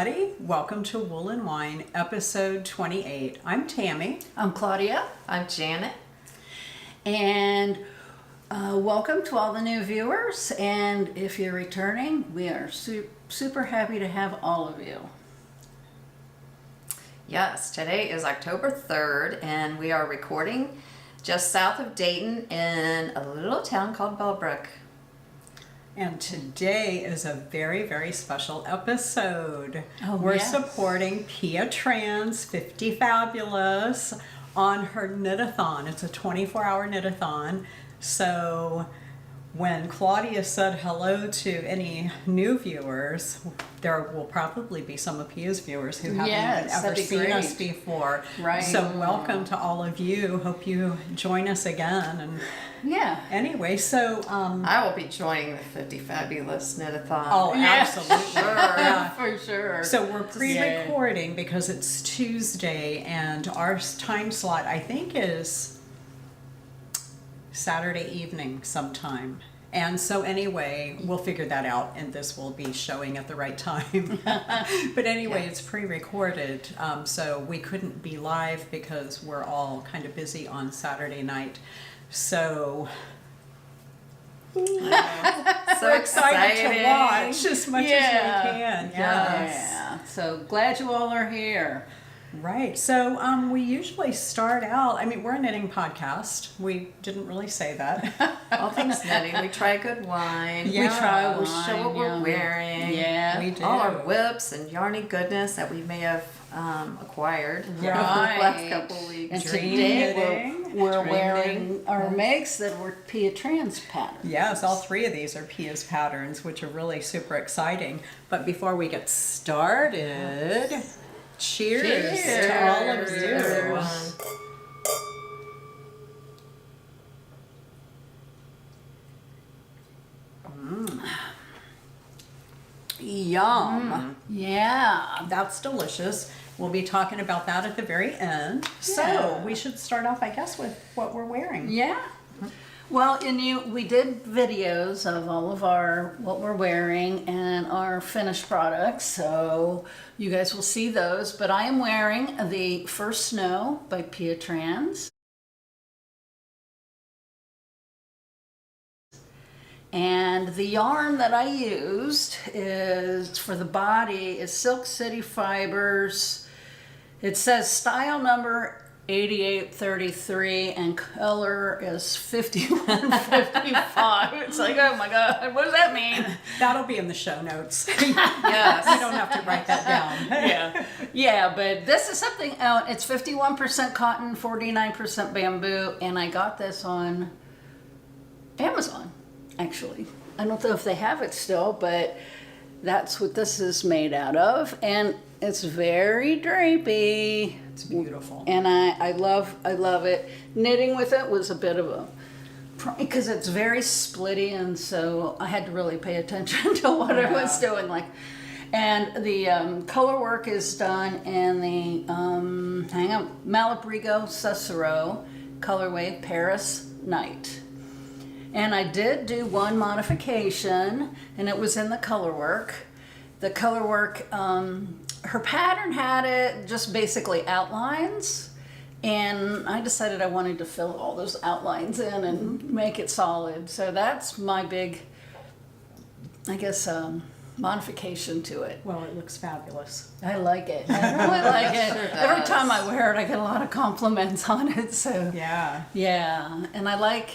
everybody. Welcome to Wool and Wine, episode 28. I'm Tammy. I'm Claudia. I'm Janet. And welcome to all the new viewers. And if you're returning, we are super happy to have all of you. Yes, today is October 3rd, and we are recording just south of Dayton in a little town called Bellbrook. And today is a very, very special episode. Oh, We're yes. supporting Pia Trans, Fiftyfabulous, on her Knitathon. It's a 24-hour Knitathon. So when Claudia said hello to any new viewers, there will probably be some of Pia's viewers who haven't Yes, even ever that'd be seen us great. before. Right. So welcome to all of you. Hope you join us again. And Yeah. anyway, so I will be joining the Fiftyfabulous Knitathon. oh, Yeah. absolutely. Yeah. For sure. So we're pre-recording because it's Tuesday, and our time slot, I think, is Saturday evening sometime. And so anyway, we'll figure that out, and this will be showing at the right time. But anyway, it's pre-recorded, so we couldn't be live because we're all kind of busy on Saturday night. So So we're excited to watch as much as we can. Yes. Yeah. So glad you all are here. Right. So we usually start out, I mean, we're a knitting podcast. We didn't really say that. All things knitting. We try good wine. Yeah. We try We wine, show what we're yeah. wearing. Yeah. We do. All our whips and yarny goodness that we may have acquired over the Right. last couple of weeks. And Dream today knitting. we're Dream wearing our makes that were Pia Trans patterns. Yes, all three of these are Pia's patterns, which are really super exciting. But before we get started, cheers to all of you. everyone. Yum. Yeah. That's delicious. We'll be talking about that at the very end. So Yeah. we should start off, I guess, with what we're wearing. Yeah. Well, we did videos of all of what we're wearing and our finished products, so you guys will see those. But I am wearing the First Snow by Pia Trans. And the yarn that I used is for the body is Silk City Fibers. It says style number 8833 and color is 5155. It's like, oh my God, what does that mean? That'll be in the show notes. Yes. You don't have to write that down. Yeah, but this is something, it's 51% cotton, 49% bamboo, and I got this on Amazon, actually. I don't know if they have it still, but that's what this is made out of, and it's very drapey. It's beautiful. And I love it. Knitting with it was a bit of a, because it's very splitty, and so I had to really pay attention to what I was doing. And the color work is done in the Malabrigo Cicero colorway Paris Night. And I did do one modification, and it was in the color work. The color work, her pattern had it just basically outlines, and I decided I wanted to fill all those outlines in and make it solid. So that's my big, I guess, modification to it. Well, it looks fabulous. I like it. I really like it. Sure Every does. time I wear it, I get a lot of compliments on it. So Yeah. yeah, and I like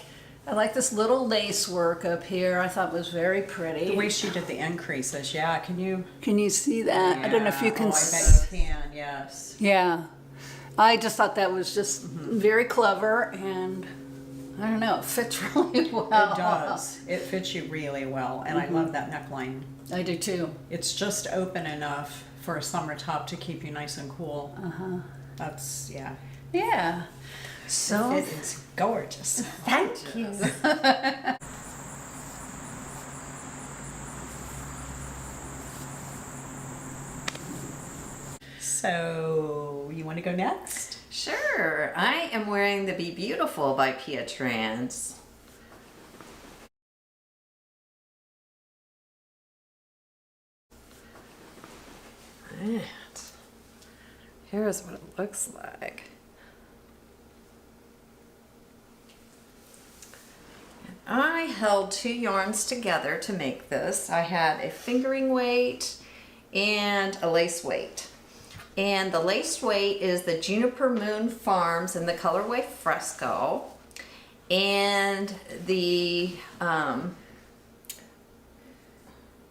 this little lace work up here. I thought was very pretty. The way she did the increases, yeah. Can you? see that? I don't know if you can. Oh, I bet you can. Yes. Yeah, I just thought that was just very clever, and I don't know, it fits really well. It does. It fits you really well, and I love that neckline. I do too. It's just open enough for a summer top to keep you nice and cool. That's yeah. Yeah. So It is gorgeous. thank you. So you want to go next? Sure. I am wearing the Be Beautiful by Pia Trans. And here's what it looks like. I held 2 yarns together to make this. I had a fingering weight and a lace weight. And the lace weight is the Juniper Moon Farms in the colorway Fresco. And the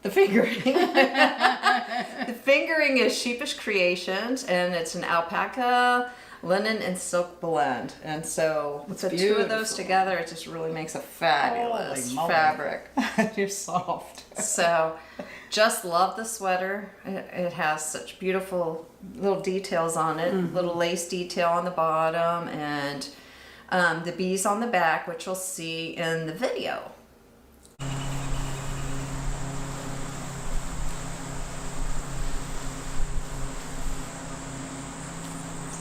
fingering. The fingering is Sheepish Creations, and it's an alpaca, linen, and silk blend. And so with the 2 of those together, it just really makes a fabulous fabric. You're soft. So just love the sweater. It has such beautiful little details on it, little lace detail on the bottom, and the bees on the back, which you'll see in the video.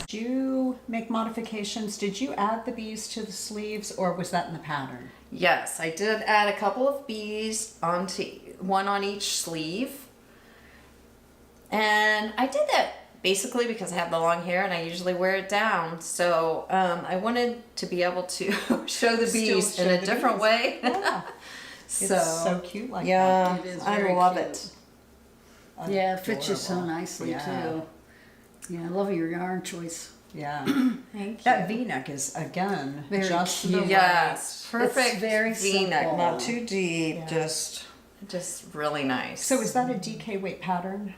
Did you make modifications? Did you add the bees to the sleeves, or was that in the pattern? Yes, I did add a couple of bees onto one on each sleeve. And I did that basically because I have the long hair and I usually wear it down. So I wanted to be able to show the bees in a different way. Yeah. It's so cute like that. Yeah, It is I very love cute. it. Yeah, it fits you so Adorable. nicely Yeah. too. Yeah, I love your yarn choice. Yeah. Thank you. That V-neck is, again, Very just cute. the right. Yes, perfect. It's very V-neck, simple. not too deep, Yeah. just really nice. So is that a DK weight pattern?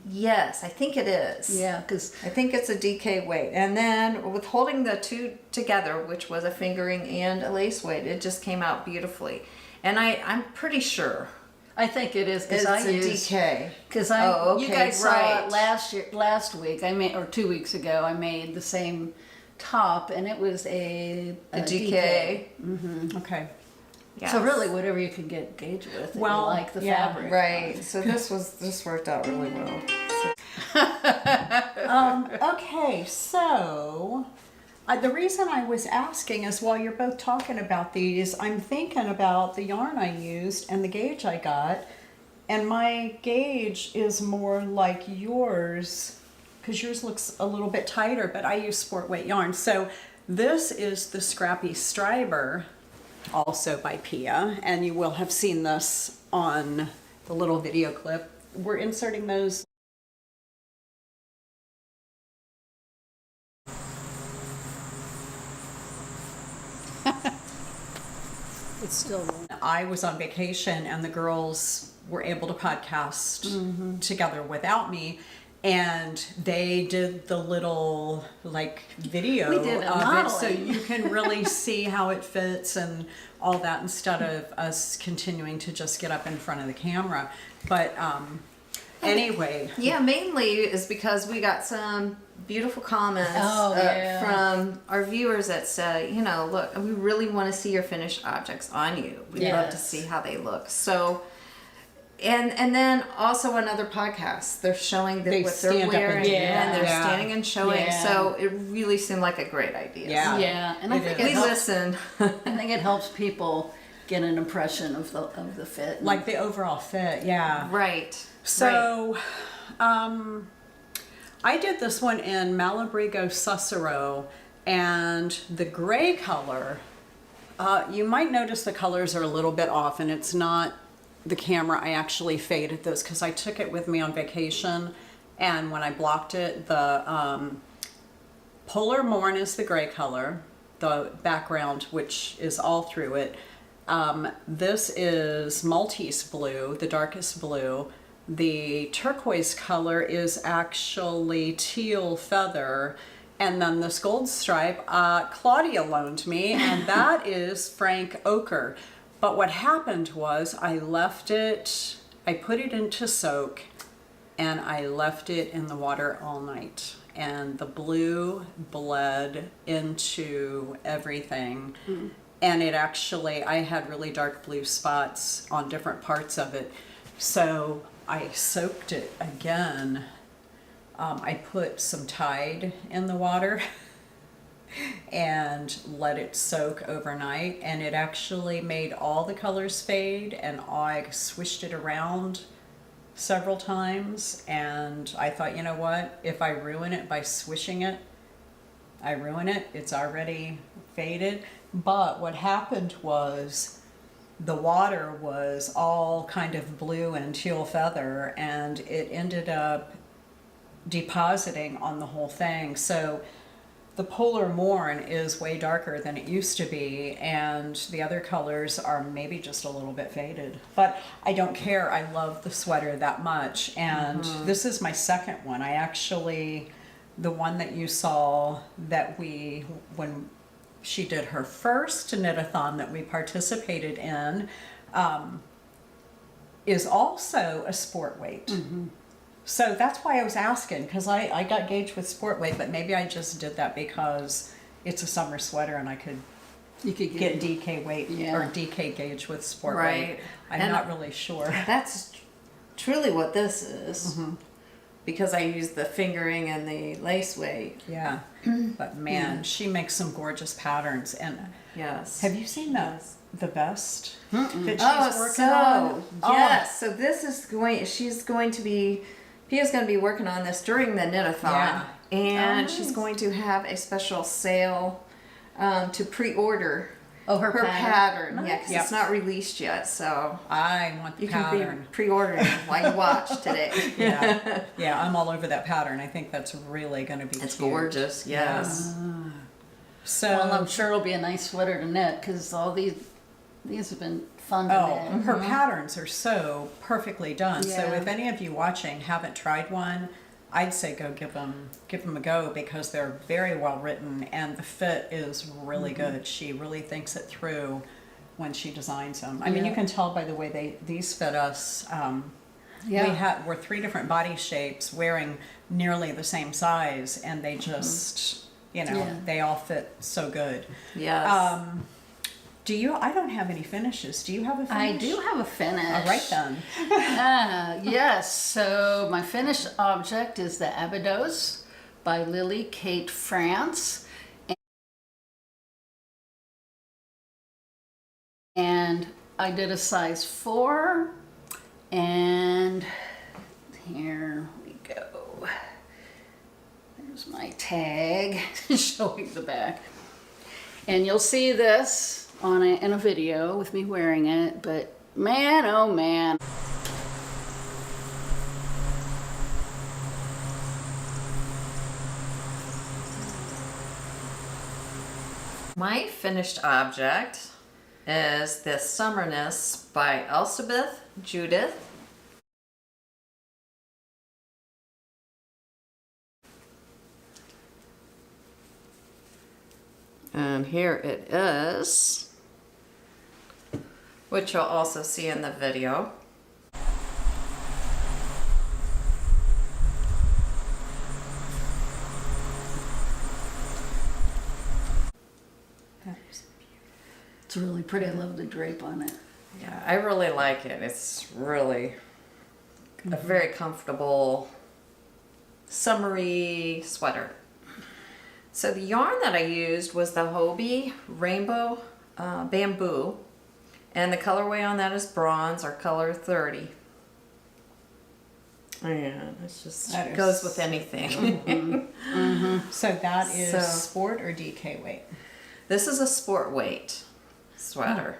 Yes, I think it is. Yeah, because I think it's a DK weight. And then with holding the 2 together, which was a fingering and a lace weight, it just came out beautifully. And I'm pretty sure I think it is it's because I a used DK. because Oh, you okay, guys saw right. it last week. I made, or 2 weeks ago, I made the same top, and it was a DK. Okay. Yes. So really, whatever you can get gauge with, that Well, you like the yeah, fabric. Right. So this worked out really well. Okay, so the reason I was asking is while you're both talking about these, I'm thinking about the yarn I used and the gauge I got. And my gauge is more like yours, because yours looks a little bit tighter, but I use sport weight yarn. So this is the Scrappy Striber, also by Pia, and you will have seen this on the little video clip. We're inserting those. It's still rolling. I was on vacation and the girls were able to podcast together without me, and they did the little like video We did a of it, so modeling. you can really see how it fits and all that, instead of us continuing to just get up in front of the camera. But anyway, Yeah, mainly is because we got some beautiful comments from our viewers that say, you know, look, we really want to see your finished objects on you. We'd love to Yes. see how they look. So, and then also on other podcasts, they're showing that They what they're stand up and wearing, do and they're that. standing and showing. Yeah. So it really seemed like a great idea. Yeah. Yeah, and I It think is. it We helps. listen. I think it helps people get an impression of the fit. like the overall fit, yeah. Right. So, I did this one in Malabrigo Sussero, and the gray color, you might notice the colors are a little bit off, and it's not the camera. I actually faded this because I took it with me on vacation, and when I blocked it, the Polar Morn is the gray color, the background, which is all through it. This is Maltese blue, the darkest blue. The turquoise color is actually teal feather. And then this gold stripe, Claudia loaned me, and that is frank ochre. But what happened was I left it, I put it into soak, and I left it in the water all night. And the blue bled into everything. And it actually, I had really dark blue spots on different parts of it. So I soaked it again. I put some Tide in the water and let it soak overnight, and it actually made all the colors fade, and I swished it around several times, and I thought, you know what, if I ruin it by swishing it, I ruin it. It's already faded. But what happened was the water was all kind of blue and teal feather, and it ended up depositing on the whole thing. So the polar morn is way darker than it used to be, and the other colors are maybe just a little bit faded. But I don't care. I love the sweater that much, and this is my second one. I actually, the one that you saw that when she did her first knit-a-thon that we participated in, is also a sport weight. So that's why I was asking, because I got gauged with sport weight, but maybe I just did that because it's a summer sweater and I could You could get DK weight Yeah. or DK gauge with sport Right. weight. I'm And not really sure. That's truly what this is. Because I use the fingering and the lace weight. Yeah, but man, she makes some gorgeous patterns. And Yes. have you seen the vest that she's Oh, working so on? yes. So this is Pia's going to be working on this during the knitathon, Yeah. and Oh, she's nice. going to have a special sale to pre-order Oh, her pattern. pattern. Yeah, because Yep. it's not released yet, so I want the you can pattern. be pre-ordering while you watch today. Yeah, yeah, I'm all over that pattern. I think that's really going to be It's cute. gorgeous. Yes. So, Well, I'm sure it'll be a nice sweater to knit because all these have been fun to oh, knit. her patterns are so perfectly done. So Yeah. if any of you watching haven't tried one, I'd say go give them a go because they're very well written and the fit is really good. She really thinks it through when she designs them. I mean, Yeah. you can tell by the way these fit us. We're 3 different body shapes wearing nearly the same size, and they just, Yeah. they all fit so good. Yes. I don't have any finishes. Do you have a I finish? do have a finish. All right then. Yes, so my finished object is the Abydos by Lily Kate France. And I did a size 4, and here we go. There's my tag showing the back. And you'll see this in a video with me wearing it, but man, oh man. My finished object is this Sommerknus by Elsebeth, Judith. And here it is, which you'll also see in the video. It's really pretty. I love the drape on it. Yeah, I really like it. It's really a very comfortable, summery sweater. So the yarn that I used was the Hobbii Rainbow Bamboo, and the colorway on that is bronze, or color 30. And it just That goes is- with anything. So that is So- sport or DK weight? This is a sport weight sweater.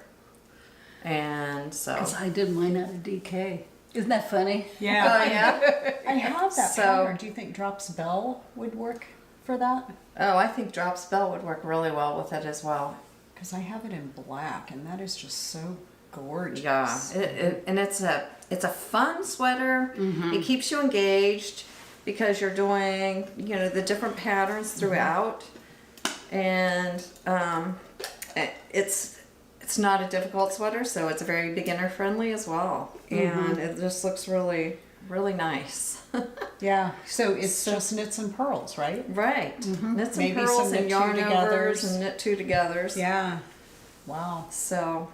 And so... Because I did mine out of DK. Isn't that funny? Yeah. Oh, yeah? I have that So- pattern. Do you think Drops Bell would work for that? Oh, I think Drop Spell would work really well with it as well. Because I have it in black, and that is just so gorgeous. Yeah, and it's a fun sweater. It keeps you engaged because you're doing, the different patterns throughout, and it's not a difficult sweater, so it's very beginner friendly as well, and it just looks really, really nice. Yeah. So it's just knits and pearls, right? Right, knits and Maybe pearls some knit and yarn two-togethers. overs and knit two-togethers. Yeah. Wow. So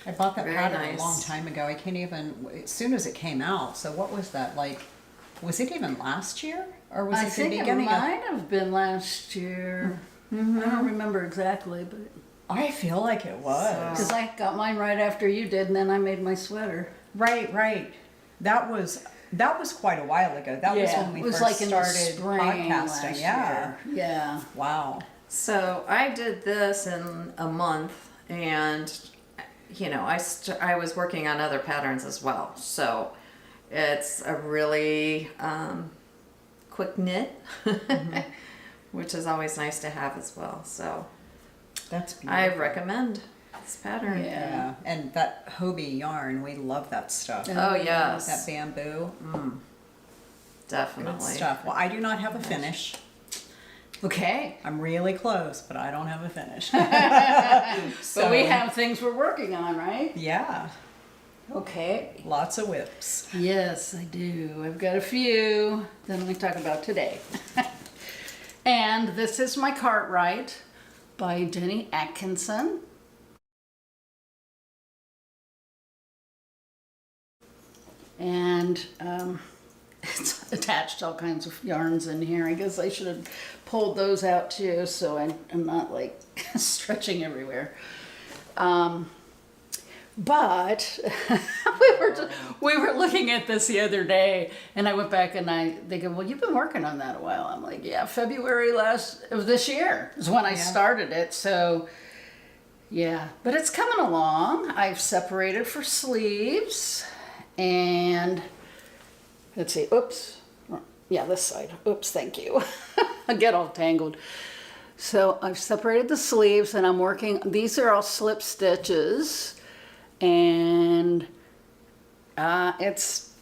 I bought that Very pattern nice. a long time ago. I can't even, as soon as it came out. So what was that like? Was it even last year? Or was I it the think it beginning of? might have been last year. I don't remember exactly, but I feel like it was. because I got mine right after you did, and then I made my sweater. Right, right. That was quite a while ago. That was when we it was first like in the started spring podcasting. last Yeah. year. Yeah. Wow. So I did this in a month, and you know, I was working on other patterns as well. So it's a really quick knit, which is always nice to have as well. So That's beautiful. I recommend this pattern. Yeah. And that Hobbii yarn, we love that stuff. Oh yes, That bamboo. definitely. Good stuff. Well, I do not have a finish. Okay. I'm really close, but I don't have a finish. But we have things we're working on, right? Yeah. Okay. Lots of whips. Yes, I do. I've got a few. Then let me talk about today. And this is my Cartwright by Jenny Atkinson. And it's attached all kinds of yarns in here. I guess I should have pulled those out too, so I'm not like stretching everywhere. But we were looking at this the other day, and I went back and they go, well, you've been working on that a while. I'm like, yeah, February of this year is when I started it. So yeah, but it's coming along. I've separated for sleeves, and let's see, oops. Yeah, this side. Oops, thank you. I get all tangled. So I've separated the sleeves, and I'm working, these are all slip stitches. And it's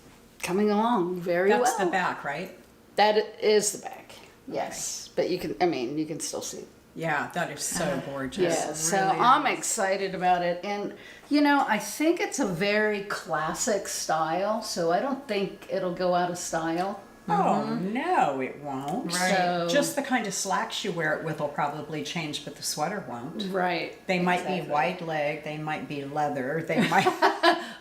coming along very well. That's the back, right? That is the back, yes. But you can still see. Yeah, that is so gorgeous. Yeah, It so really I'm is. excited about it. And, you know, I think it's a very classic style, so I don't think it'll go out of style. Oh, no, it won't. Right. So, Just the kind of slacks you wear it with will probably change, but the sweater won't. right. They might exactly. be wide leg, they might be leather, they might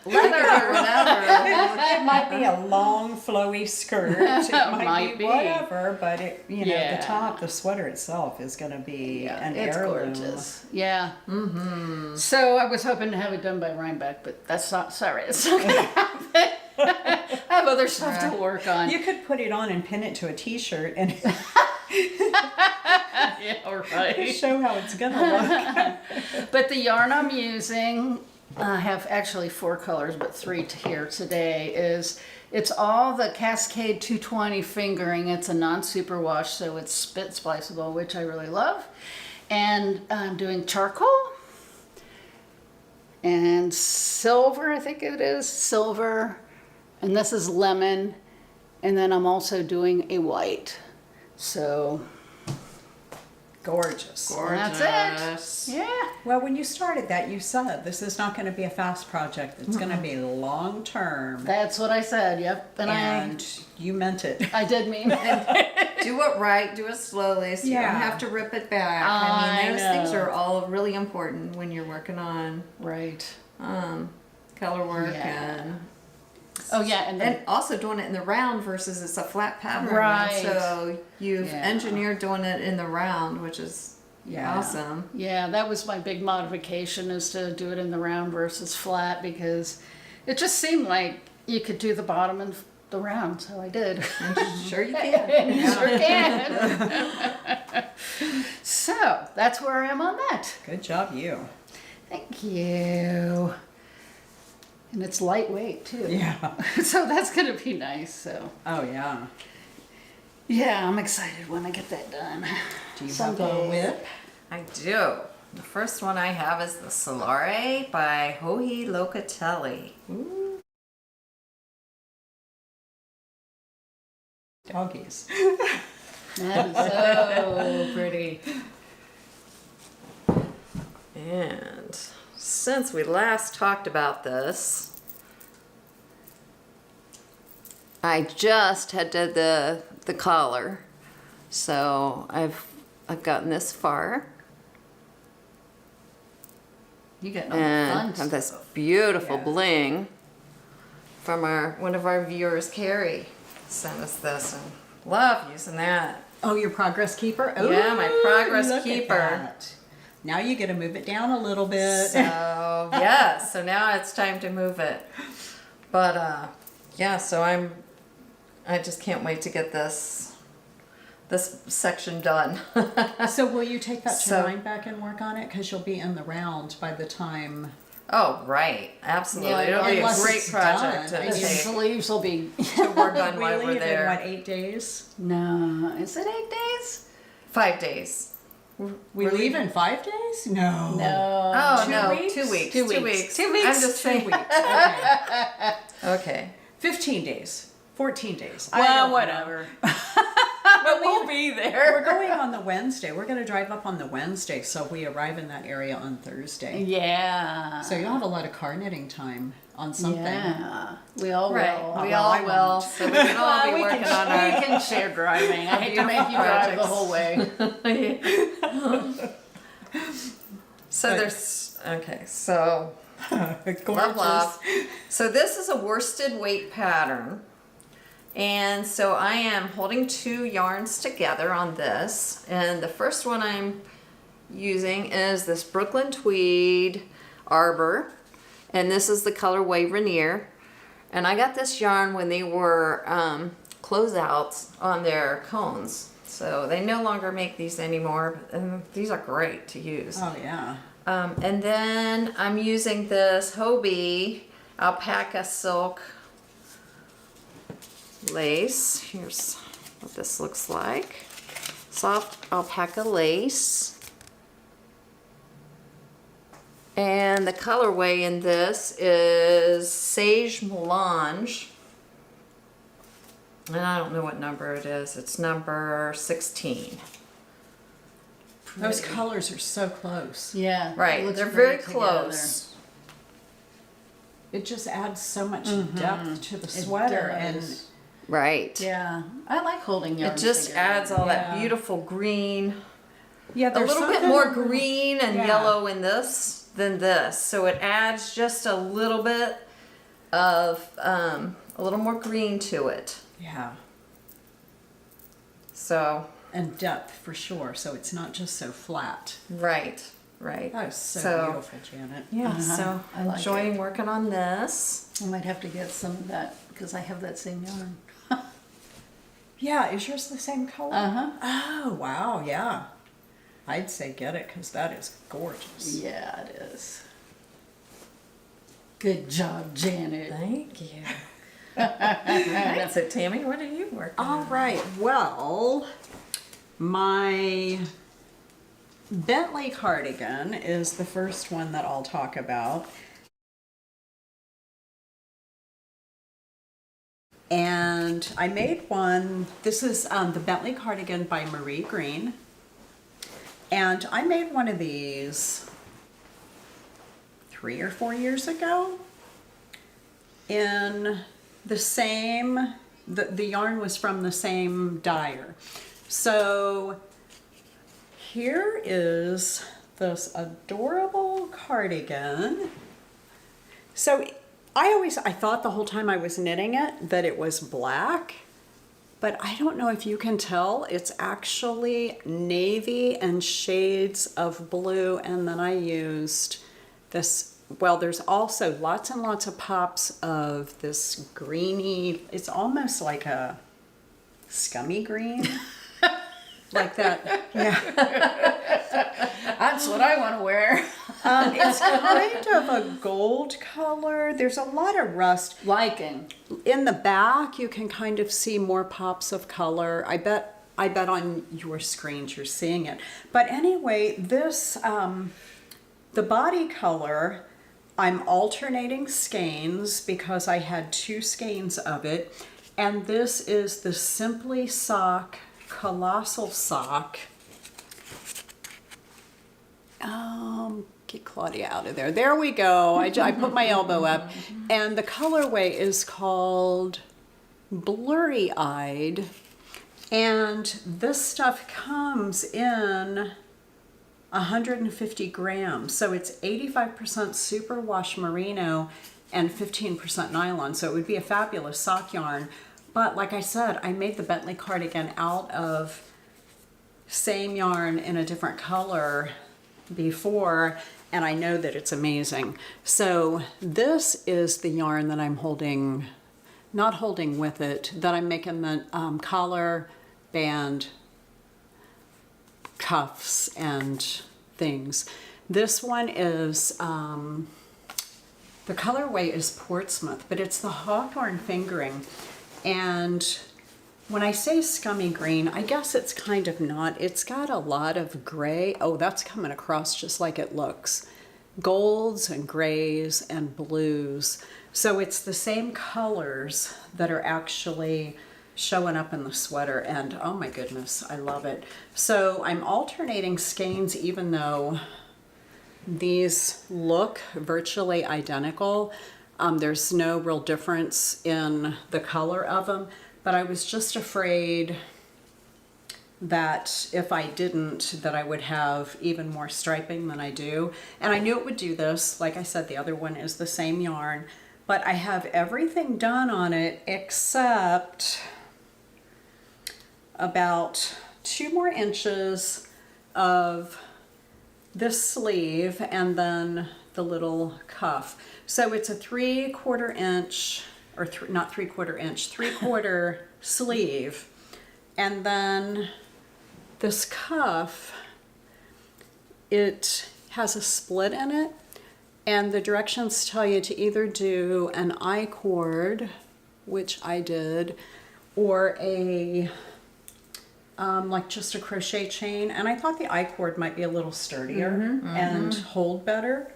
Leather or whatever. it might be a long flowy skirt. It might be be. whatever, but it Yeah. the top, the sweater itself is gonna be an It's heirloom. gorgeous. Yeah. Mm-hmm. So I was hoping to have it done by Rhinebeck, but that's not, sorry, it's not going to happen. I have other stuff to work on. You could put it on and pin it to a t-shirt and Yeah, right. show how it's gonna look. But the yarn I'm using, I have actually 4 colors, but 3 here today, it's all the Cascade 220 fingering. It's a non-superwash, so it's spit spliceable, which I really love. And I'm doing charcoal and silver, I think it is, silver. And this is lemon. And then I'm also doing a white. So Gorgeous. that's it. Yeah. Well, when you started that, you said this is not going to be a fast project. It's going to be long term. That's what I said, yep. And you meant it. I did mean it. Do it right, do it slowly, so you Yeah. don't have to rip it back. I mean, I those things know. are all really important when you're working on Right. color work Yeah. Oh, yeah, and also doing it in the round versus it's a flat pattern. Right. So you've Yeah. engineered doing it in the round, which is Yeah. awesome. Yeah, that was my big modification, is to do it in the round versus flat, because it just seemed like you could do the bottom and the round, so I did. Sure you can. You sure can. So that's where I am on that. Good job, you. Thank you. And it's lightweight too. Yeah. So that's gonna be nice. So Oh, yeah. yeah, I'm excited when I get that done. Do you Someday. have a whip? I do. The first one I have is the Solare by Hobbii Locatelli. Doggies. That is so pretty. And since we last talked about this, I just had did the collar, so I've gotten this far, You get all and the have fun this stuff. beautiful Yeah. bling from one of our viewers, Carrie, sent us this, and love using that. Oh, your progress keeper? Oh, Yeah, my progress look at keeper. that. Now you get to move it down a little bit. So yes, so now it's time to move it. But yeah, so I just can't wait to get this section done. So will you take that So- terrain back and work on it? Because you'll be in the round by the time. Oh, right. Absolutely. Yeah, It'll be a unless great it's project done. to I mean, take The leaves will be. to work on We while we're leave in, there. what, 8 days? No, is it 8 days? 5 days. We We're leave leaving- in 5 days? No. No. Oh, 2 no. weeks? 2 weeks. 2 2 weeks. weeks. 2 weeks. I'm just 2 saying. weeks. Okay. Okay. 15 days. 14 days. I Well, don't know. whatever. But we'll be We're there. going on the Wednesday. We're going to drive up on the Wednesday, so we arrive in that area on Thursday. Yeah. So you'll have a lot of car knitting time on something. Yeah, we all Right. will. We well, all I will. won't. So we can all be we working can, on our. we can share driving. I hate to make you drive the projects. whole way. So But- there's okay. So Gorgeous. love, love. So this is a worsted weight pattern. And so I am holding 2 yarns together on this. And the first one I'm using is this Brooklyn Tweed Arbor. And this is the colorway Ranier. And I got this yarn when they were closeouts on their cones. So they no longer make these anymore. And these are great to use. Oh, yeah. And then I'm using this Hobbii Alpaca silk lace. Here's what this looks like. Soft alpaca lace. And the colorway in this is Sage Melange. And I don't know what number it is. It's number 16. Those colors are so close. Yeah, it Right, looks they're great very close. It just adds so much depth to the It sweater. And does. Right. Yeah, I like holding It yarns just together. adds all that Yeah. beautiful green. yeah, A there's little bit something- more green and Yeah. yellow in this than this. So it adds just a little bit of a little more green to it. Yeah. So, And depth for sure. So it's not just so flat. right. That was so beautiful, Janet. Yeah, so I like enjoying working on this. I might have to get some of that because I have that same yarn. Yeah, is yours the same color? Uh-huh. Oh, wow, yeah. I'd say get it because that is gorgeous. Yeah, it is. Good job, Janet. Thank you. Alright, so Tammy, what are you working on? All right, well, my Bentley cardigan is the first one that I'll talk about. And I made one, this is the Bentley cardigan by Marie Green. And I made one of these 3 or 4 years ago in the same, the yarn was from the same dyer. So here is this adorable cardigan. So I thought the whole time I was knitting it that it was black, but I don't know if you can tell, it's actually navy and shades of blue, and then I used this, well, there's also lots and lots of pops of this greeny, it's almost like a scummy green. Like that, yeah. That's what I want to wear. It's kind of a gold color. There's a lot of rust. Liking. In the back, you can kind of see more pops of color. I bet on your screens you're seeing it. But anyway, this, the body color, I'm alternating skeins because I had 2 skeins of it. And this is the Simply Sock Colossal Sock. Get Claudia out of there. There we go. I put my elbow up. And the colorway is called Blurry Eyed. And this stuff comes in 150 grams. So it's 85% superwash merino and 15% nylon. So it would be a fabulous sock yarn. But like I said, I made the Bentley cardigan out of same yarn in a different color before, and I know that it's amazing. So this is the yarn that I'm holding not holding with it, that I'm making the collar, band, cuffs, and things. This one is, the colorway is Portsmouth, but it's the Hawthorne fingering. And when I say scummy green, I guess it's kind of not. It's got a lot of gray. Oh, that's coming across just like it looks. Golds and grays and blues. So it's the same colors that are actually showing up in the sweater, and oh my goodness, I love it. So I'm alternating skeins even though these look virtually identical. There's no real difference in the color of them, but I was just afraid that if I didn't, that I would have even more striping than I do. And I knew it would do this. Like I said, the other one is the same yarn, but I have everything done on it except about 2 more inches of this sleeve and then the little cuff. So it's a 3/4 inch, or not 3/4 inch, 3/4 sleeve. And then this cuff, it has a split in it, and the directions tell you to either do an I-cord, which I did, or a like just a crochet chain. And I thought the I-cord might be a little sturdier and hold better.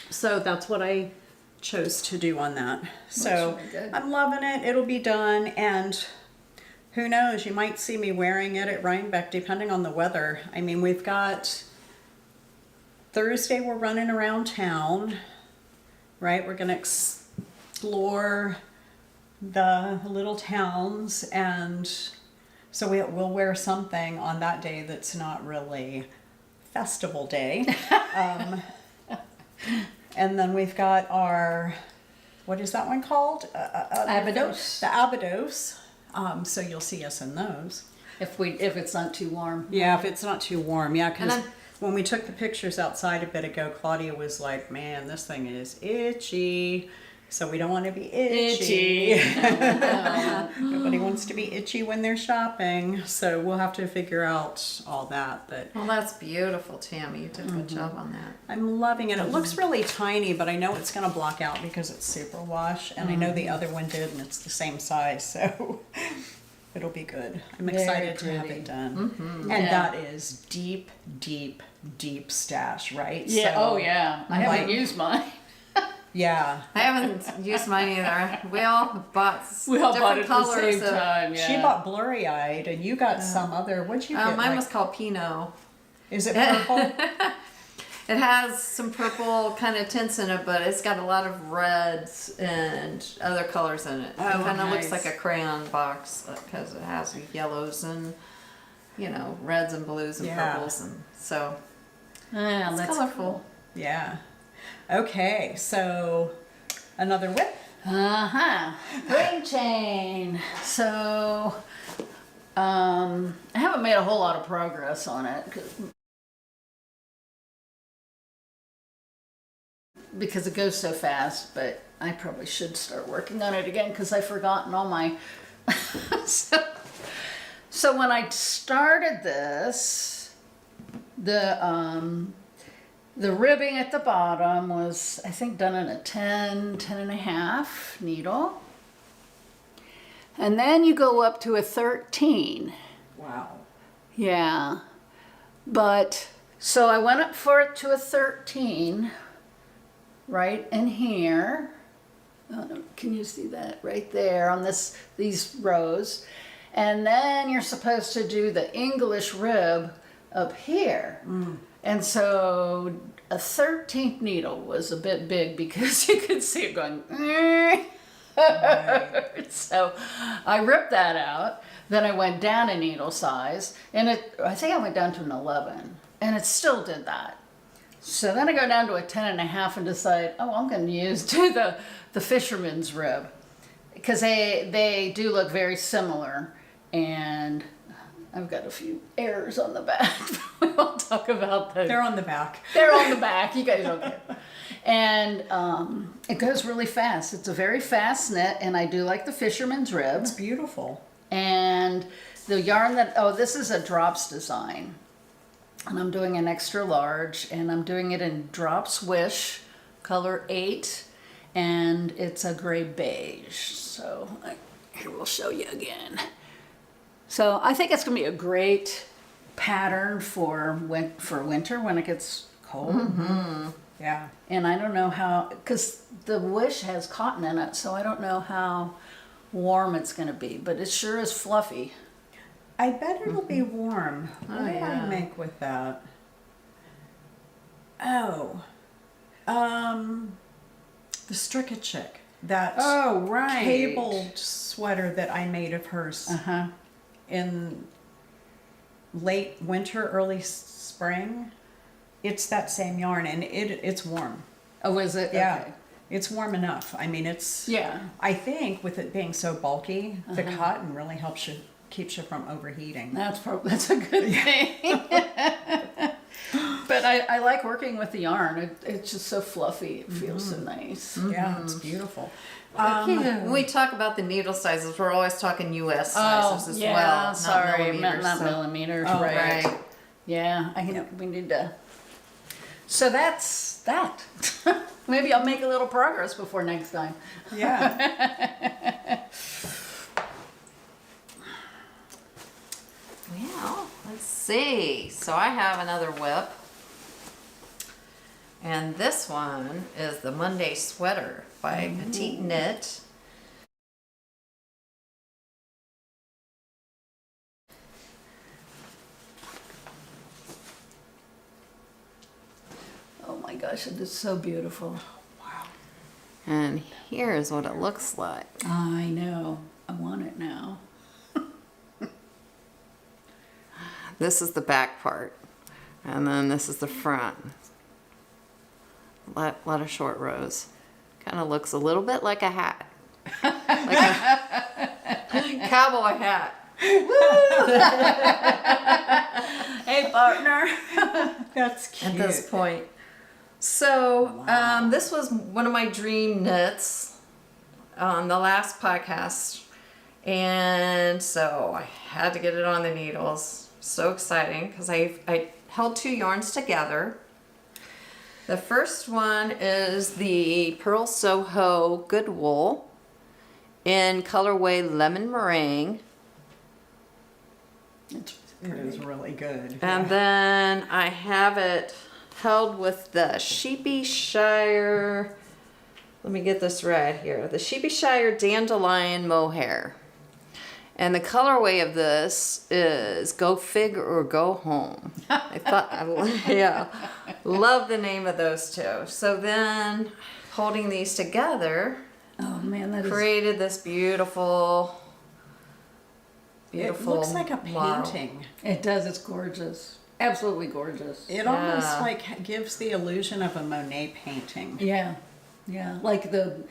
So that's what I chose to do on that. So really good. I'm loving it. It'll be done, and who knows, you might see me wearing it at Rhinebeck depending on the weather. I mean, we've got Thursday, we're running around town, right? We're going to explore the little towns, and so we'll wear something on that day that's not really festival day. And then we've got our, what is that one called? Abydos. The Abydos. So you'll see us in those. If it's not too warm. Yeah, if it's not too warm. Yeah, And because I'm- when we took the pictures outside a bit ago, Claudia was like, man, this thing is itchy. So we don't want to be itchy. Nobody wants to be itchy when they're shopping. So we'll have to figure out all that. But Well, that's beautiful, Tammy. You did a good job on that. I'm loving it. It looks really tiny, but I know it's going to block out because it's superwash. And I know the other one did, and it's the same size. So it'll be good. I'm Very excited to have pretty. it done. And Yeah. that is deep, deep, deep stash, right? Yeah. So, Oh yeah. I haven't like- used mine. Yeah. I haven't used mine either. We all bought We all bought different it at colors. the same time. Yeah. She bought blurry eyed, and you got some other. What'd you get? Mine like- was called Pinot. Is it purple? It has some purple kind of tints in it, but it's got a lot of reds and other colors in it. It Oh, kind of looks nice. like a crayon box because it has yellows and, reds and blues and Yeah. purples. And so Yeah, it's that's colorful. Yeah. Okay, so another whip. Ring chain. So, I haven't made a whole lot of progress on it because it goes so fast, but I probably should start working on it again because I've forgotten all my. So when I started this, the ribbing at the bottom was, I think, done in a 10 and a half needle. And then you go up to a 13. Wow. Yeah. But, so I went up for it to a 13, right in here. Oh, no, can you see that right there on these rows? And then you're supposed to do the English rib up here. And so a 13th needle was a bit big because you could see it going. So I ripped that out. Then I went down a needle size, and I think I went down to an 11, and it still did that. So then I go down to a 10 and a half and decide, I'm going to do the fisherman's rib because they do look very similar, and I've got a few errors on the back. We won't talk about those. They're on the back. They're on the back. You guys don't care. And it goes really fast. It's a very fast knit, and I do like the fisherman's rib. It's beautiful. And the yarn this is a drops design. And I'm doing an extra large, and I'm doing it in Drops Wish, color 8, and it's a gray beige. So here, we'll show you again. So I think it's gonna be a great pattern for winter when it gets cold. Mm-hmm. Yeah. And I don't know how, because the Wish has cotton in it, so I don't know how warm it's gonna be, but it sure is fluffy. I bet it'll be warm. What did yeah. I make with that? Oh, the Stricka Chick. That Right. cabled sweater that I made of hers in late winter, early spring. It's that same yarn, and it's warm. Oh, is it? Yeah. Okay. It's warm enough. I mean, it's. Yeah. I think with it being so bulky, the cotton really helps you, keeps you from overheating. That's a good thing. But I like working with the yarn. It's just so fluffy. It feels so nice. Yeah, it's beautiful. When we talk about the needle sizes, we're always talking U.S. sizes as well. Sorry, not not millimeters. millimeters. Oh, Right. Yeah, we need to. So that's that. Maybe I'll make a little progress before next time. Yeah. Well, let's see. So I have another whip. And this one is the Monday Sweater by Petite Knit. Oh my gosh, it is so beautiful. And here's what it looks like. I know. I want it now. This is the back part. And then this is the front. Lot of short rows. Kind of looks a little bit like a hat. Like a cowboy hat. Hey, partner. That's cute. At this point. So, this was one of my dream knits on the last podcast. And so I had to get it on the needles. So exciting because I held 2 yarns together. The first one is the Purl Soho Good Wool in colorway Lemon Meringue. It is really good. And then I have it held with the Sheepyshire, let me get this right here, the Sheepyshire Dandelion Mohair. And the colorway of this is Go Fig or Go Home. I thought, yeah, love the name of those two. So then holding these together, Oh man, that is. created this beautiful, It looks like a model. painting. It does. It's gorgeous. Absolutely gorgeous. It almost Yeah. like gives the illusion of a Monet painting. Yeah, yeah. Like the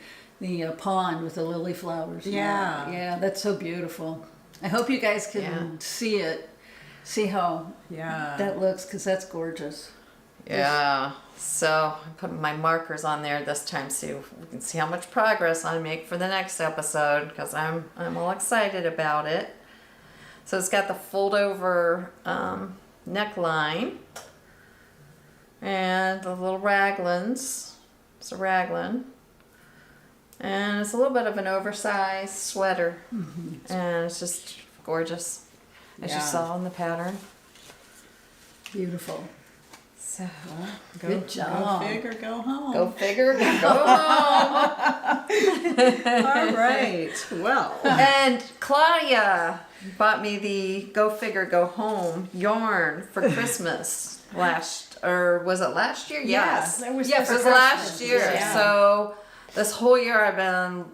pond with the lily flowers. Yeah. yeah. That's so beautiful. I hope you guys can Yeah. see it. See how Yeah. that looks, because that's gorgeous. Yeah, so I put my markers on there this time so we can see how much progress I make for the next episode because I'm all excited about it. So it's got the fold over neckline and the little raglans. It's a raglan. And it's a little bit of an oversized sweater. And it's just gorgeous, as you Yeah. saw in the pattern. Beautiful. So, Good job. Go fig or go home. go figure, go home. All right. Well. And Claudia bought me the Go Figure Go Home yarn for Christmas or was it last year? Yes, that was it for was Christmas. last year. Yeah. So this whole year I've been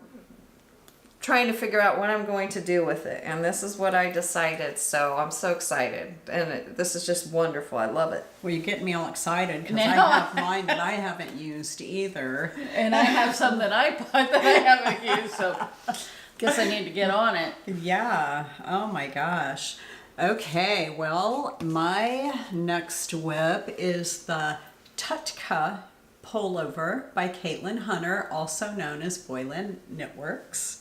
trying to figure out what I'm going to do with it, and this is what I decided. So I'm so excited, and this is just wonderful. I love it. Well, you get me all excited because Now- I have mine that I haven't used either. And I have some that I bought that I haven't used, so guess I need to get on it. Yeah. Oh my gosh. Okay. Well, my next whip is the Tutka pullover by Caitlin Hunter, also known as Boylan Knitworks.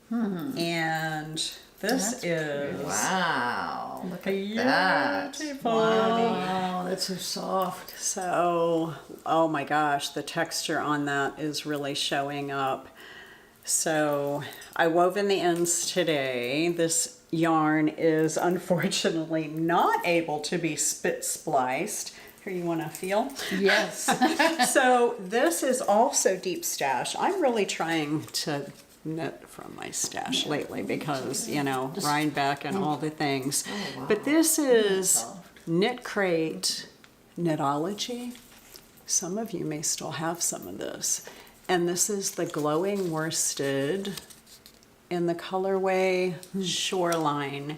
And this is Wow, look at that. beautiful. Wow, that's so soft. So, oh my gosh, the texture on that is really showing up. So I wove in the ends today. This yarn is unfortunately not able to be spit spliced. Here, you want to feel? Yes. So this is also deep stash. I'm really trying to knit from my stash lately because, you know, Rhinebeck and all the things. Oh, wow. But this is Knit Crate Knitology. Some of you may still have some of this. And this is the glowing worsted in the colorway Shoreline.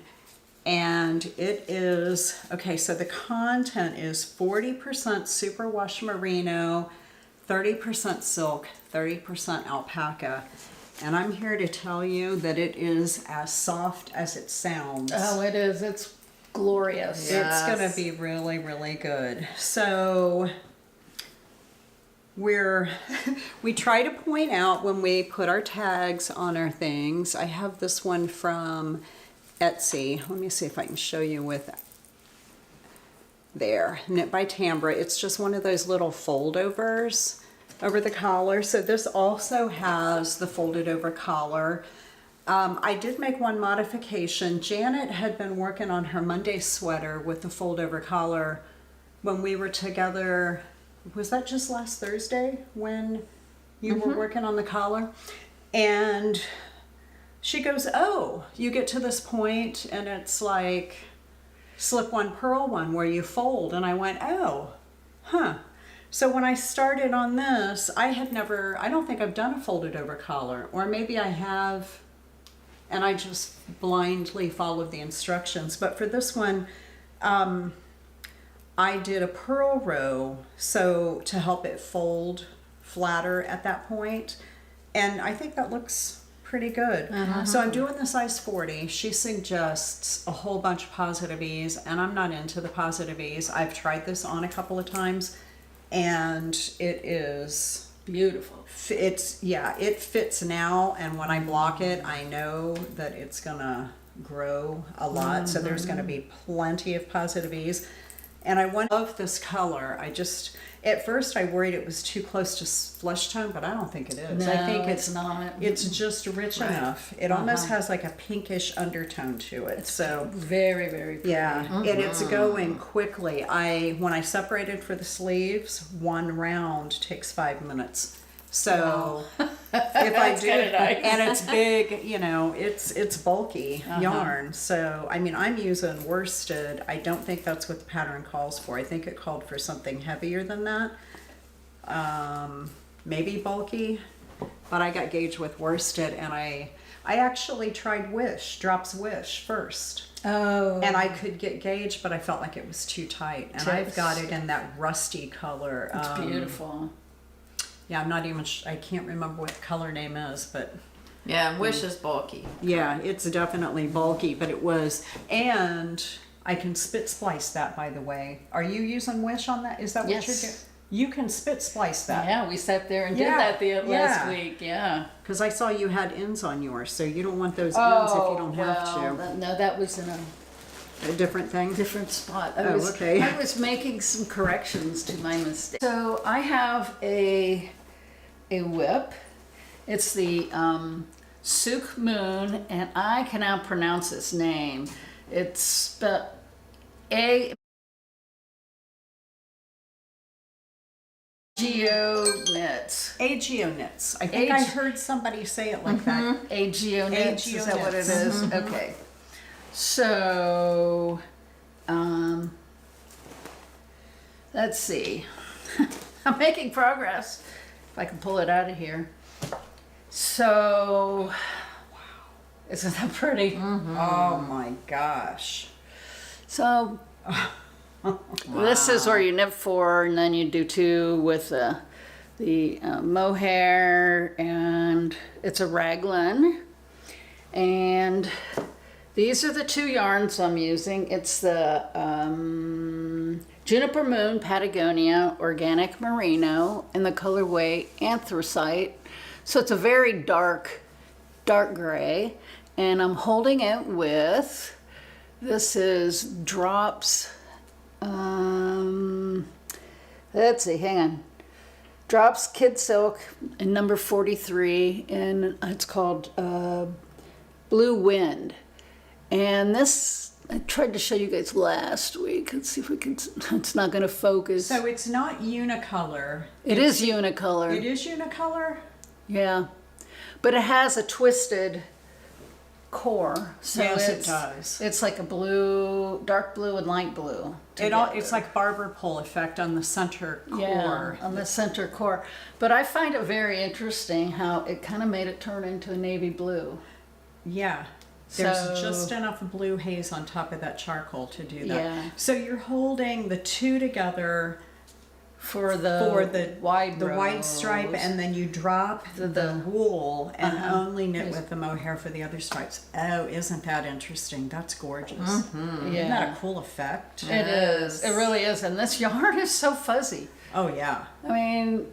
And it is, okay, so the content is 40% superwash merino, 30% silk, 30% alpaca. And I'm here to tell you that it is as soft as it sounds. Oh, it is. It's glorious. Yeah. It's gonna be really, really good. So we try to point out when we put our tags on our things. I have this one from Etsy. Let me see if I can show you with there. Knit by Tambra. It's just one of those little foldovers over the collar. So this also has the folded over collar. I did make one modification. Janet had been working on her Monday sweater with the fold over collar when we were together. Was that just last Thursday when you were working on the collar? And she goes, oh, you get to this point and it's like slip one, purl one where you fold. And I went, oh, huh. So when I started on this, I don't think I've done a folded over collar, or maybe I have, and I just blindly followed the instructions. But for this one, I did a purl row, so to help it fold flatter at that point. And I think that looks pretty good. So I'm doing the size 40. She suggests a whole bunch of positive ease, and I'm not into the positive ease. I've tried this on a couple of times, and it is Beautiful. it fits now, and when I block it, I know that it's gonna grow a lot. So there's gonna be plenty of positive ease. And I love this color. At first I worried it was too close to flesh tone, but I don't think it is. No, I think it's not. It's just rich enough. It almost has like a pinkish undertone to it. So Very, very pretty. yeah, and it's going quickly. When I separated for the sleeves, one round takes 5 minutes. So if I do, kinda nice. and it's big, you know, it's bulky yarn. So I mean, I'm using worsted. I don't think that's what the pattern calls for. I think it called for something heavier than that. Maybe bulky, but I got gauged with worsted, and I actually tried Drops Wish first. Oh. And I could get gauge, but I felt like it was too tight. And I've got it in that rusty color. It's beautiful. Yeah, I'm not even, I can't remember what the color name is, but Yeah, Wish is bulky. yeah, it's definitely bulky, but it was, and I can spit splice that, by the way. Are you using Wish on that? Is that what Yes. you're doing? You can spit splice that. Yeah, we sat there and did Yeah, that last yeah. week. Yeah. Because I saw you had ends on yours, so you don't want those ends if you don't have to. No, that was in a A different thing? different spot. Okay. I was making some corrections to my mistake. So I have a whip. It's the Souk Moon, and I cannot pronounce its name. It's spelled Agio Knits. Agio knits. I think I heard somebody say it like that. Agio Knits, is that what it Knits. is? Okay. So, let's see. I'm making progress. If I can pull it out of here. So, wow. Isn't that pretty? Oh my gosh. So, this is where you knit 4, and then you do 2 with the mohair, and it's a raglan. And These are the 2 yarns I'm using. It's the Juniper Moon Patagonia Organic Merino in the colorway Anthracite. So it's a very dark gray. And I'm holding it with, this is Drops, let's see, hang on. Drops Kid Silk in number 43, and it's called Blue Wind. And this, I tried to show you guys last week. Let's see if we can, it's not going to focus. So it's not unicolor. It is unicolor. It is unicolor? Yeah. But it has a twisted core. So Yes, it does. It's like a blue, dark blue and light blue. It's like barber pole effect on the center core. Yeah, on the center core. But I find it very interesting how it kind of made it turn into a navy blue. Yeah. There's So- just enough blue haze on top of that charcoal to do that. Yeah. So you're holding the 2 together For the wide the white rows. stripe, and then you drop the wool and only knit Yes. with the mohair for the other stripes. Oh, isn't that interesting? That's gorgeous. Isn't Yeah. that a cool effect? It is. It really is. And this yarn is so fuzzy. Oh yeah, I mean,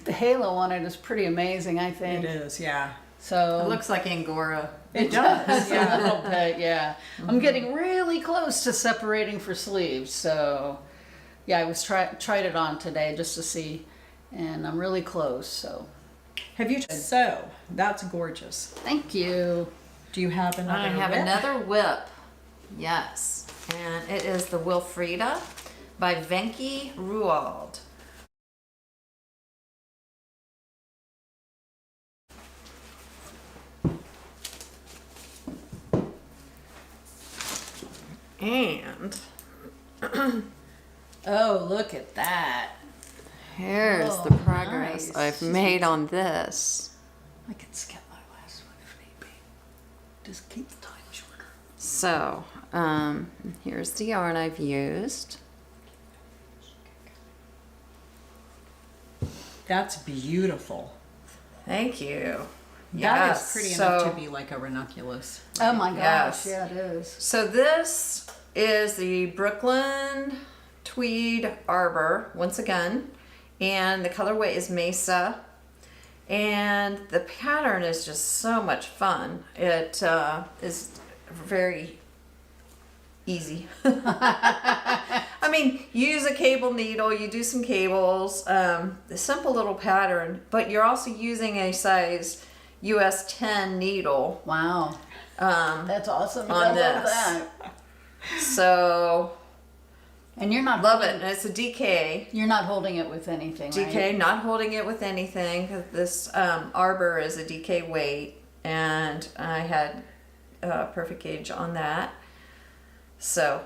the halo on it is pretty amazing, I think. it is. Yeah, So It looks like Angora. it does. yeah, a little bit, yeah. I'm getting really close to separating for sleeves, so yeah, I was tried it on today just to see, and I'm really close. So Have you? So that's gorgeous. thank you. Do you have another? I have whip? another whip. Yes. And it is the Wilfreda by Wenche Roald. And Oh, look at that! here's Oh, the progress nice. I've made on this. I can skip my last one if need be. Just keep the time shorter. So, here's the yarn I've used. That's beautiful. Thank you. That is Yes, pretty so- enough to be like a ranunculus. Oh my gosh! Yes. Yeah, it is. So this is the Brooklyn Tweed Arbor, once again, and the colorway is Mesa, and the pattern is just so much fun. It is very easy. I mean, you use a cable needle, you do some cables, the simple little pattern, but you're also using a size US 10 needle. Wow, that's awesome. On I love this. that. So And you're not love it. And it's a DK. You're not holding it with anything, DK, right? not holding it with anything. 'Cause this Arbor is a DK weight, and I had perfect gauge on that. So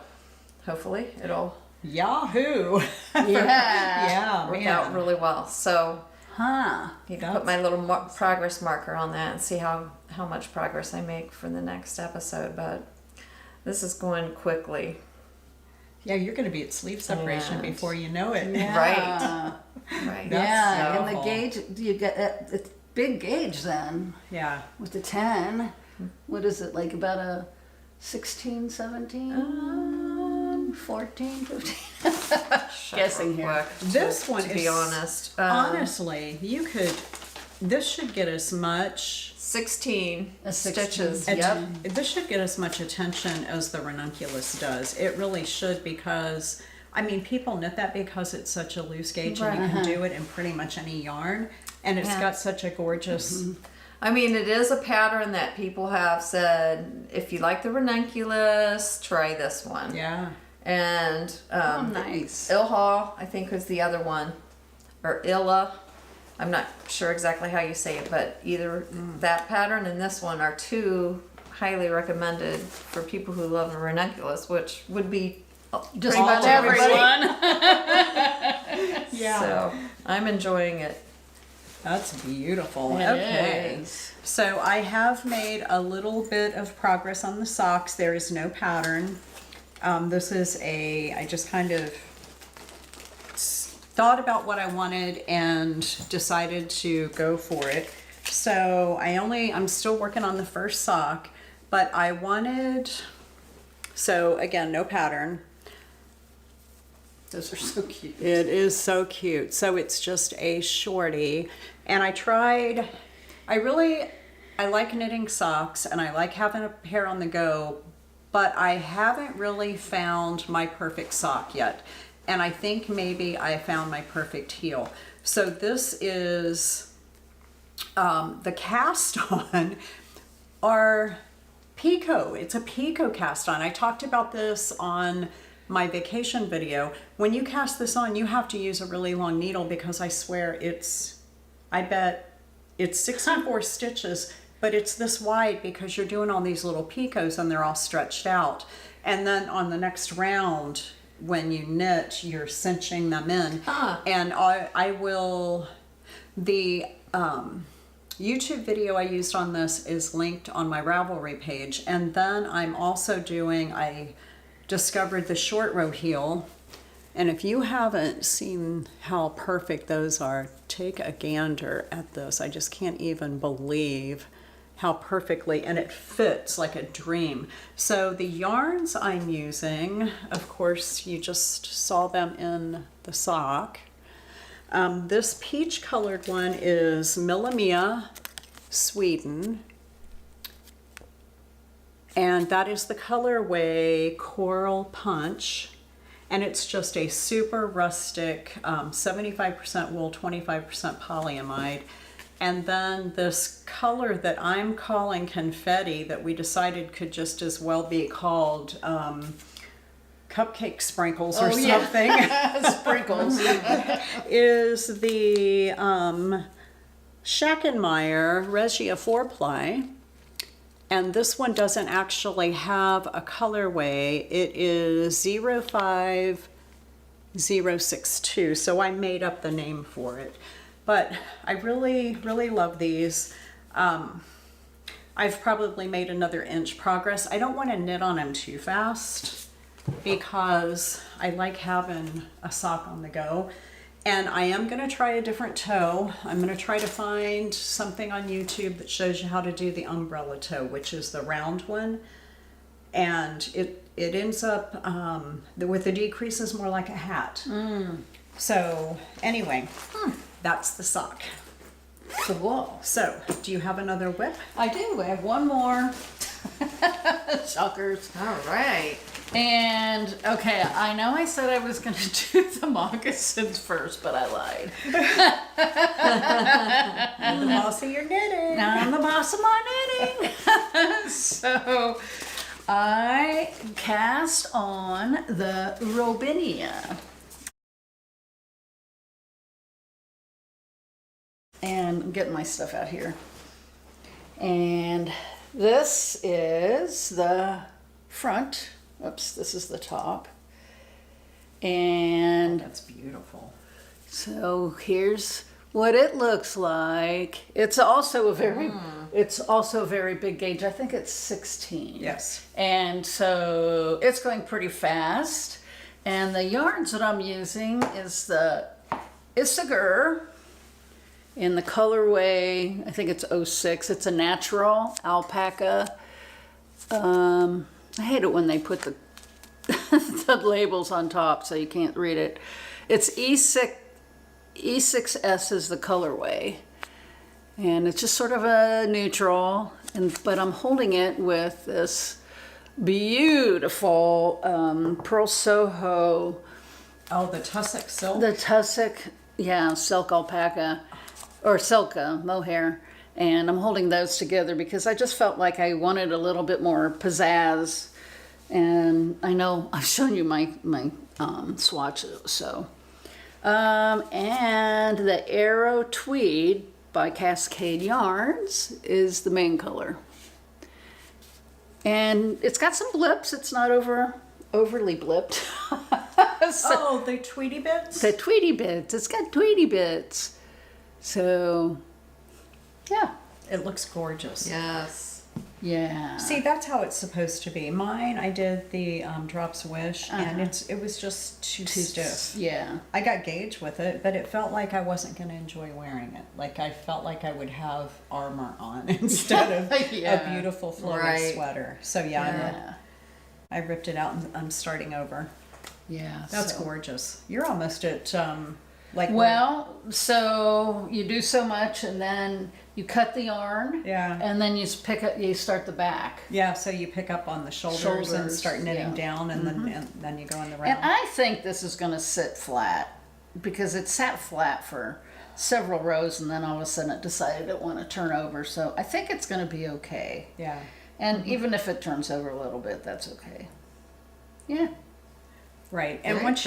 hopefully it'll Yahoo! Yeah. Yeah, work man. out really well. So Huh. you can put my little progress marker on that and see how much progress I make for the next episode. But this is going quickly. Yeah, you're going to be at sleeve separation And- before you know it. Yeah. Right. Yeah, and the beautiful. gauge, you get it's big gauge then Yeah. with the 10. What is it, like about a 16, 17, 14, 15? Guessing here. Quick, This one to is, be honest. honestly, this should get as much, 16 A 16. stitches. Yep. this should get as much attention as the ranunculus does. It really should, because, I mean, people knit that because it's such a loose gauge and you can do it in pretty much any yarn. And it's Yeah. got such a gorgeous, I mean, it is a pattern that people have said, if you like the ranunculus, try this one. yeah. And Nice. Ilha, I think, was the other one, or Illa. I'm not sure exactly how you say it, but either that pattern and this one are two highly recommended for people who love the ranunculus, which would be Just pretty much about everybody. everyone. Yeah. So I'm enjoying it. That's beautiful. It Okay. is. So I have made a little bit of progress on the socks. There is no pattern. This is I just kind of thought about what I wanted and decided to go for it. So I'm still working on the first sock, but I wanted, so again, no pattern. Those are so cute. It is so cute. So it's just a shorty. And I like knitting socks and I like having a pair on the go, but I haven't really found my perfect sock yet. And I think maybe I found my perfect heel. So this is the cast on are Pico. It's a Pico cast on. I talked about this on my vacation video. When you cast this on, you have to use a really long needle because I swear I bet it's 64 stitches, but it's this wide because you're doing all these little picos and they're all stretched out. And then on the next round, when you knit, you're cinching them in. And I will, the YouTube video I used on this is linked on my Ravelry page. And then I'm also doing, I discovered the short row heel. And if you haven't seen how perfect those are, take a gander at this. I just can't even believe how perfectly, and it fits like a dream. So the yarns I'm using, of course, you just saw them in the sock. This peach colored one is Millamia, Sweden. And that is the colorway Coral Punch. And it's just a super rustic 75% wool, 25% polyamide. And then this color that I'm calling confetti that we decided could just as well be called cupcake sprinkles or something. Sprinkles. is the Schackenmeyer Regia 4-ply. And this one doesn't actually have a colorway. It is 05062, so I made up the name for it. But I really, really love these. I've probably made another inch progress. I don't want to knit on them too fast because I like having a sock on the go. And I am going to try a different toe. I'm going to try to find something on YouTube that shows you how to do the umbrella toe, which is the round one. And it ends up, with the decreases, more like a hat. So anyway, that's the sock. Cool. So, do you have another whip? I do. I have one more. Suckers. All right. And okay, I know I said I was going to do the moccasins first, but I lied. You're the boss of your knitting. I'm the boss of my knitting. So I cast on the Robinia. And I'm getting my stuff out here. And this is the front. Oops, this is the top. And That's beautiful. so here's what it looks like. It's also a very big gauge. I think it's 16. Yes. And so it's going pretty fast. And the yarns that I'm using is the Isager in the colorway, I think it's 06. It's a natural alpaca. I hate it when they put the the labels on top so you can't read it. It's E6S is the colorway. And it's just sort of a neutral, but I'm holding it with this beautiful Purl Soho. Oh, the tussock silk? The tussock, yeah, silk alpaca, or silka, mohair. And I'm holding those together because I just felt like I wanted a little bit more pizzazz. And I know I've shown you my swatches, so. And the Arrow Tweed by Cascade Yarns is the main color. And it's got some blips. It's not overly blipped. Oh, the Tweety bits? The Tweety bits. It's got Tweety bits. So, yeah. It looks gorgeous. Yes. Yeah. See, that's how it's supposed to be. Mine, I did the Drops Wish, and it was just too stiff. Yeah. I got gauge with it, but it felt like I wasn't going to enjoy wearing it. Like I felt like I would have armor on instead of a beautiful flowy sweater. So I ripped it out and I'm starting over. Yeah. That's gorgeous. You're almost at so you do so much and then you cut the yarn. Yeah. And then you start the back. Yeah, so you pick up on the shoulders and start knitting down, and then you go in the round. And I think this is going to sit flat because it sat flat for several rows, and then all of a sudden it decided it wanted to turn over. So I think it's going to be okay. Yeah. And even if it turns over a little bit, that's okay. Yeah. Right. And once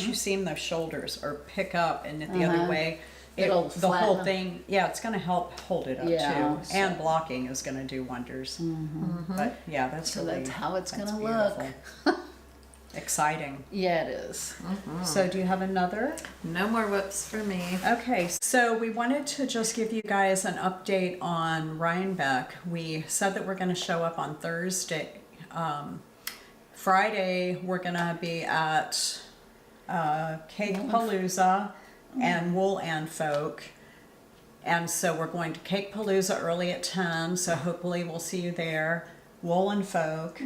you seam those shoulders or pick up and knit the other way, the whole thing, it's going to help hold it up too. So. And blocking is going to do wonders. But that's that's how it's going to look. Exciting. Yeah, it is. So do you have another? No more whips for me. Okay, so we wanted to just give you guys an update on Rhinebeck. We said that we're going to show up on Thursday. Friday, we're going to be at Cake Palooza and Wool and Folk. And so we're going to Cake Palooza early at 10, so hopefully we'll see you there. Wool and Folk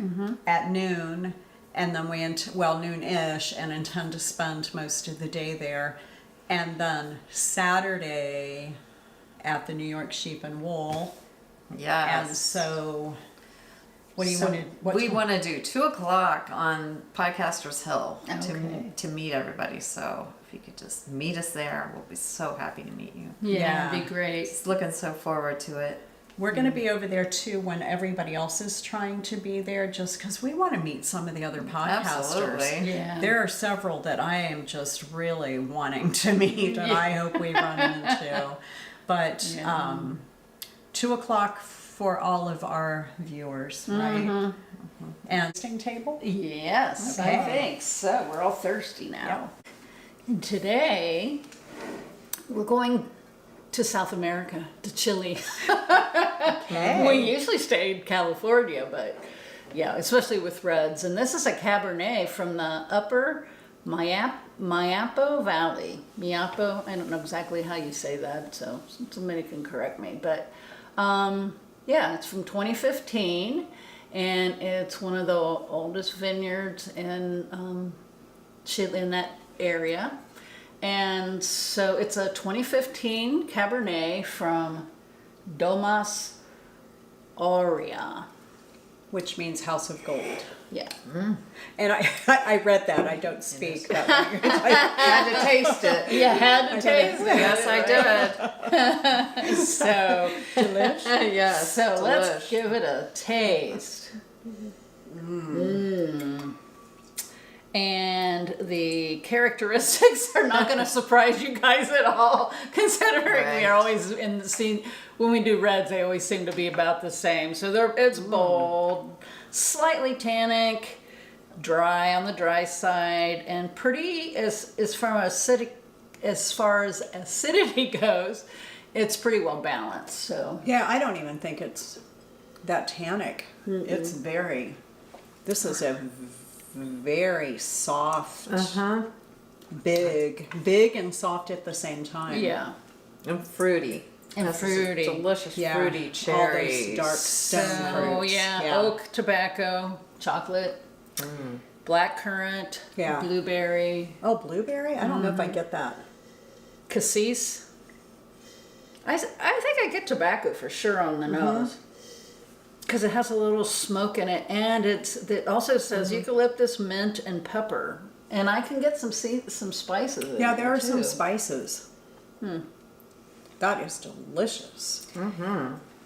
at noon. And then noon-ish, and intend to spend most of the day there. And then Saturday at the New York Sheep and Wool. Yes. And so, what do you want to? We want to do 2:00 on Podcasters Hill to meet everybody. So if you could just meet us there, we'll be so happy to meet you. Yeah, it'd be great. Just looking so forward to it. We're going to be over there too when everybody else is trying to be there, just because we want to meet some of the other podcasters. Absolutely. Yeah. There are several that I am just really wanting to meet, and I hope we run into. But 2:00 for all of our viewers, right? And sting table? Yes, Okay. I think so. We're all thirsty now. And today, we're going to South America, to Chile. We usually stay in California, but especially with reds. And this is a Cabernet from the upper Maipo Valley. Maipo, I don't know exactly how you say that, so somebody can correct me. But it's from 2015, and it's one of the oldest vineyards in Chile, in that area. And so it's a 2015 Cabernet from Domas Aurea. Which means House of Gold. Yeah. And I read that. I don't speak that language. I had to taste it. You had to taste it. Yes, I did. So, Delish? Yes. so delish. let's give it a taste. And the characteristics are not going to surprise you guys at all, considering we are always in the scene. When we do reds, they always seem to be about the same. So it's bold, slightly tannic, dry on the dry side, and pretty as far as acidity goes. It's pretty well balanced. So Yeah, I don't even think it's that tannic. It's this is a very soft, big and soft at the same time. yeah. And fruity. And This is fruity. delicious fruity All cherries. those dark stone fruits. Oak, tobacco, chocolate, black currant, blueberry, Oh, blueberry? I don't know if I get that. cassis. I think I get tobacco for sure on the nose. Because it has a little smoke in it, and it also says eucalyptus, mint, and pepper. And I can get some spices in Yeah, there are too. some spices. That is delicious.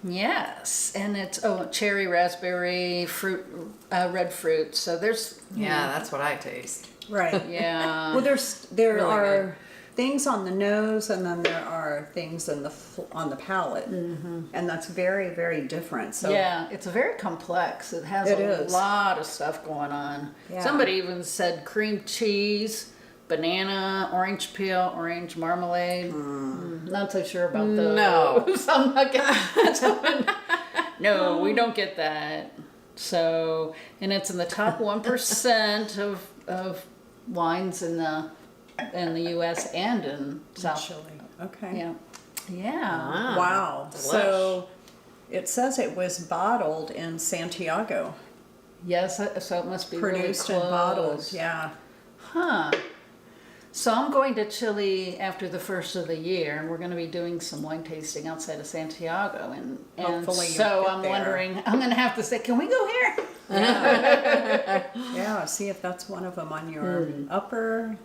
Yes, and it's cherry, raspberry, fruit, red fruit. So there's Yeah, that's what I taste. Right. yeah. Well, there Really are things on the nose, and then there are things on the palate, and that's very, very different. So Yeah, it's very complex. It has a lot of stuff going on. Yeah. Somebody even said cream cheese, banana, orange peel, orange marmalade. Not so sure about those. No. I'm not gonna. No, we don't get that. So, and it's in the top 1% of wines in the U.S. and in South. Chile. Okay. Yeah. Yeah. Wow. Delish. So it says it was bottled in Santiago. Yes, so it must be Produced really and close. bottled. Yeah. Huh. So I'm going to Chile after the first of the year, and we're going to be doing some wine tasting outside of Santiago, and Hopefully you'll so get I'm there. wondering. I'm going to have to say, can we go here? Yeah. See if that's one of them on your upper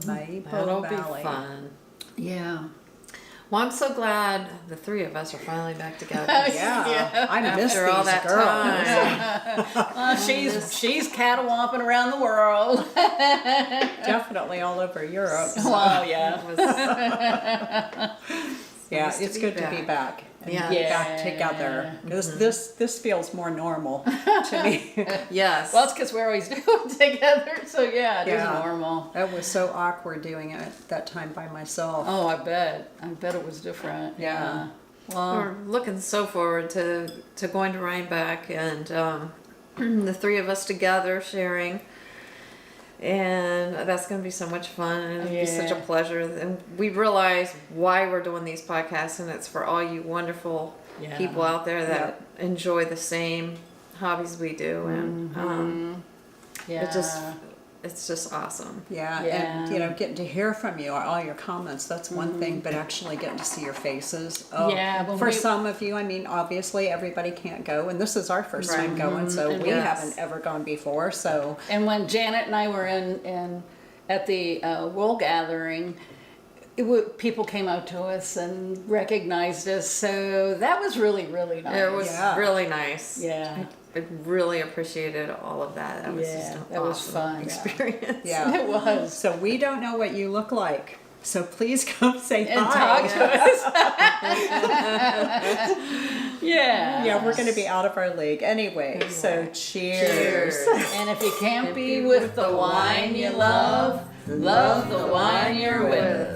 Maipo That'll Valley. be fun. Yeah. Well, I'm so glad the three of us are finally back together. Yeah. I miss After these all that girls. time. She's catawalking around the world. Definitely all over Europe. Well, yeah. It was Yeah, nice to it's be good to be back. back. And Yeah. be Yeah. back together. This feels more normal to me. Yes. Well, it's because we're always doing it together, so yeah, it is Yeah. normal. It was so awkward doing it that time by myself. Oh, I bet. I bet it was different. Yeah. Well, We're looking so forward to going to Rhinebeck and the three of us together sharing. And that's going to be so much fun, and it'll be such a Yeah. pleasure. And we realize why we're doing these podcasts, and it's for all you wonderful Yeah. people out there that enjoy the same hobbies we do, and yeah. it's just awesome. Yeah, and getting to hear from you, all your comments, that's one thing, but actually getting to see your faces. Oh, Yeah, when for we- some of you, I mean, obviously everybody can't go, and this is our first time going, so we Yes. haven't ever gone before, so And when Janet and I were in at the wool gathering, people came up to us and recognized us, so that was really, really nice. It was Yeah. really nice. Yeah. I really appreciated all of that. That was Yeah, just an that was awesome fun. experience. yeah. It was. So we don't know what you look like, so please come say And hi. talk to us. Yeah. Yeah, we're going to be out of our league anyway, so cheers. And if you can't be with the wine you love the wine you're with.